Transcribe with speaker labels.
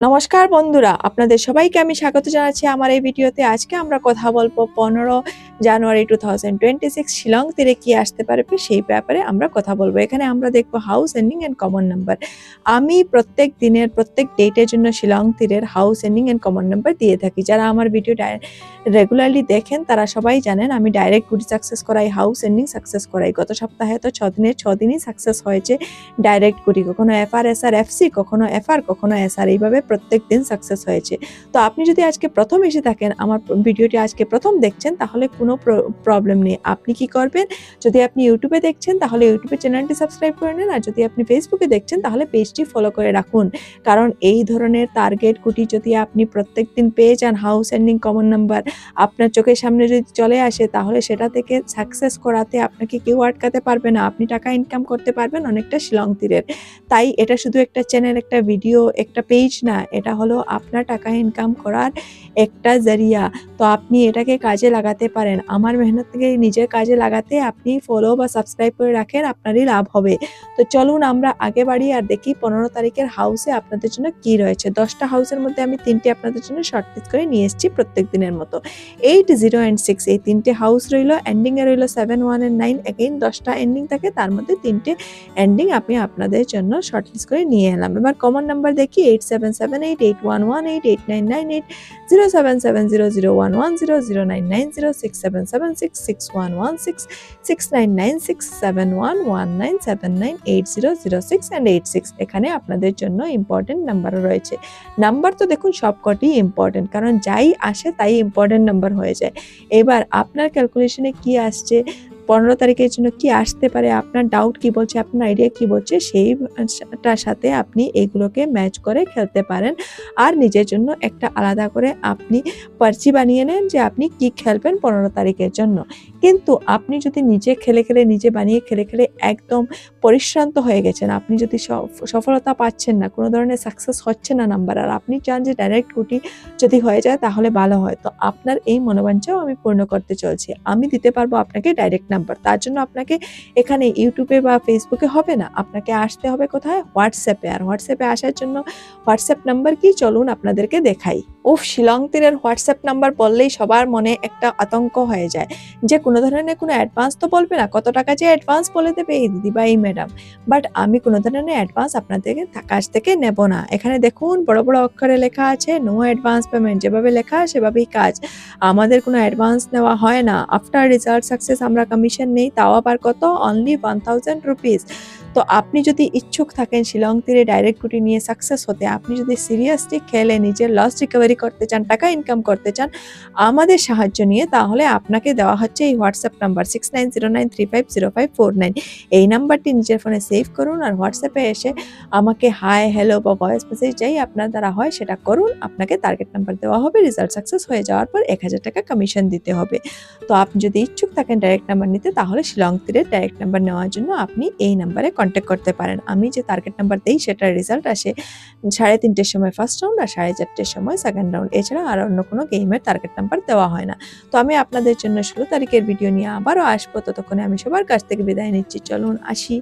Speaker 1: নমস্কার বন্ধুরা, আপনাদের সবাইকে আমি স্বাগত জানাচ্ছি আমার এই ভিডিওতে। আজকে আমরা কথা বলবো 15 জানুয়ারি 2026 শিলং তীরে কি আসতে পারবে সেই ব্যাপারে আমরা কথা বলবো। এখানে আমরা দেখবো house ending and common number. আমি প্রত্যেক দিনের প্রত্যেক ডেটের জন্য শিলং তীরের house ending and common number দিয়ে থাকি। যারা আমার ভিডিও রেগুলারলি দেখেন তারা সবাই জানেন আমি ডাইরেক্ট গুডি সাকসেস করাই, হাউস এন্ডিং সাকসেস করাই। গত সপ্তাহে তো 6 দিনই সাকসেস হয়েছে ডাইরেক্ট গুডি, কখনো এফআর এসআর এফসি, কখনো এফআর, কখনো এসআর, এইভাবে প্রত্যেক দিন সাকসেস হয়েছে। তো আপনি যদি আজকে প্রথম এসে থাকেন, আমার ভিডিওটি আজকে প্রথম দেখছেন, তাহলে কোনো প্রবলেম নেই। আপনি কি করবেন, যদি আপনি ইউটিউবে দেখছেন তাহলে ইউটিউবের চ্যানেলটি সাবস্ক্রাইব করে নেন, আর যদি আপনি ফেসবুকে দেখছেন তাহলে পেজটি ফলো করে রাখুন। কারণ এই ধরনের টার্গেট কুটি যদি আপনি প্রত্যেক দিন পেয়ে যান, হাউস এন্ডিং কমন নাম্বার আপনার চোখের সামনে যদি চলে আসে, তাহলে সেটা থেকে সাকসেস করাতে আপনাকে কেউ আটকাতে পারবে না। আপনি টাকা ইনকাম করতে পারবেন অনেকটা শিলং তীরের। তাই এটা শুধু একটা চ্যানেল, একটা ভিডিও, একটা পেজ না, এটা হলো আপনার টাকা ইনকাম করার একটা জরিয়া। তো আপনি এটাকে কাজে লাগাতে পারেন। আমার মেহনত থেকে নিজের কাজে লাগাতে আপনি ফলো বা সাবস্ক্রাইব করে রাখেন, আপনারই লাভ হবে। তো চলুন আমরা আগে বাড়ি আর দেখি 15 তারিখের হাউসে আপনাদের জন্য কি রয়েছে। 10টা হাউসের মধ্যে আমি 3টে আপনাদের জন্য শর্টলিস্ট করে নিয়ে এসেছি প্রত্যেক দিনের মতো। 8, 0 and 6 এই 3টে হাউস রইল। এন্ডিং এ রইল 7, 1 and 9। এগেইন 10টা এন্ডিং থাকে, তার মধ্যে 3টে এন্ডিং আমি আপনাদের জন্য শর্টলিস্ট করে নিয়ে এলাম। এবার কমন নাম্বার দেখি 8778, 8118, 8998, 07700110, 0990, 6776, 6116, 6996, 7119, 798006 and 86। এখানে আপনাদের জন্য ইম্পর্টেন্ট নাম্বারও রয়েছে। নাম্বার তো দেখুন সবকটি ইম্পর্টেন্ট, কারণ যাই আসে তাই ইম্পর্টেন্ট নাম্বার হয়ে যায়। এবার আপনার ক্যালকুলেশনে কি আসছে, 15 তারিখের জন্য কি আসতে পারে, আপনার ডাউট কি বলছে, আপনার আইডিয়া কি বলছে, সেইটার সাথে আপনি এইগুলোকে ম্যাচ করে খেলতে পারেন। আর নিজের জন্য একটা আলাদা করে আপনি পার্চি বানিয়ে নেন যে আপনি কি খেলবেন 15 তারিখের জন্য। কিন্তু আপনি যদি নিজে খেলে খেলে, নিজে বানিয়ে খেলে খেলে একদম পরিশ্রান্ত হয়ে গেছেন, আপনি যদি সফলতা পাচ্ছেন না, কোনো ধরনের সাকসেস হচ্ছে না নাম্বার, আর আপনি চান যে ডাইরেক্ট গুটি যদি হয়ে যায় তাহলে ভালো হয়, তো আপনার এই মনোবাঞ্ছাও আমি পূর্ণ করতে চলছি। আমি দিতে পারবো আপনাকে ডাইরেক্ট নাম্বার। তার জন্য আপনাকে এখানে ইউটিউবে বা ফেসবুকে হবে না, আপনাকে আসতে হবে কোথায়, হোয়াটসঅ্যাপে। আর হোয়াটসঅ্যাপে আসার জন্য হোয়াটসঅ্যাপ নাম্বার কি, চলুন আপনাদেরকে দেখাই। শিলং তীরের হোয়াটসঅ্যাপ নাম্বার বললেই সবার মনে একটা আতঙ্ক হয়ে যায় যে কোনো ধরনের কোনো অ্যাডভান্স তো বলবে না, কত টাকা যে অ্যাডভান্স বলে দেবে এই দিদি বা এই ম্যাডাম। বাট আমি কোনো ধরনের অ্যাডভান্স আপনাদের কাছ থেকে নেব না। এখানে দেখুন বড় বড় অক্ষরে লেখা আছে নো অ্যাডভান্স পেমেন্ট। যেভাবে লেখা সেভাবেই কাজ, আমাদের কোনো অ্যাডভান্স নেওয়া হয় না। আফটার রেজাল্ট সাকসেস আমরা কমিশন নেই, তাও আবার কত, অনলি 1000 রুপিস। তো আপনি যদি ইচ্ছুক থাকেন শিলং তীরে ডাইরেক্ট গুটি নিয়ে সাকসেস হতে, আপনি যদি সিরিয়াসলি খেলে নিজের লস রিকভারি করতে চান, টাকা ইনকাম করতে চান আমাদের সাহায্য নিয়ে, তাহলে আপনাকে দেওয়া হচ্ছে এই হোয়াটসঅ্যাপ নাম্বার 6909350549। এই নাম্বারটি নিজের ফোনে সেভ করুন, আর হোয়াটসঅ্যাপে এসে আমাকে হাই, হ্যালো বা ভয়েস মেসেজ যাই আপনার দ্বারা হয় সেটা করুন। আপনাকে টার্গেট নাম্বার দেওয়া হবে, রেজাল্ট সাকসেস হয়ে যাওয়ার পর 1000 টাকা কমিশন দিতে হবে। তো আপনি যদি ইচ্ছুক থাকেন ডাইরেক্ট নাম্বার নিতে, তাহলে শিলং তীরের ডাইরেক্ট নাম্বার নেওয়ার জন্য আপনি এই নাম্বারে কন্ট্যাক্ট করতে পারেন। আমি যে টার্গেট নাম্বার দেই সেটার রেজাল্ট আসে 3:30-র সময় ফার্স্ট রাউন্ড আর 4:30-র সময় সেকেন্ড রাউন্ড। এছাড়া আর অন্য কোনো গেমের টার্গেট নাম্বার দেওয়া হয় না। তো আমি আপনাদের জন্য 16 তারিখের ভিডিও নিয়ে আবারও আসবো। ততক্ষণে আমি সবার কাছ থেকে বিদায় নিচ্ছি। চলুন আসি।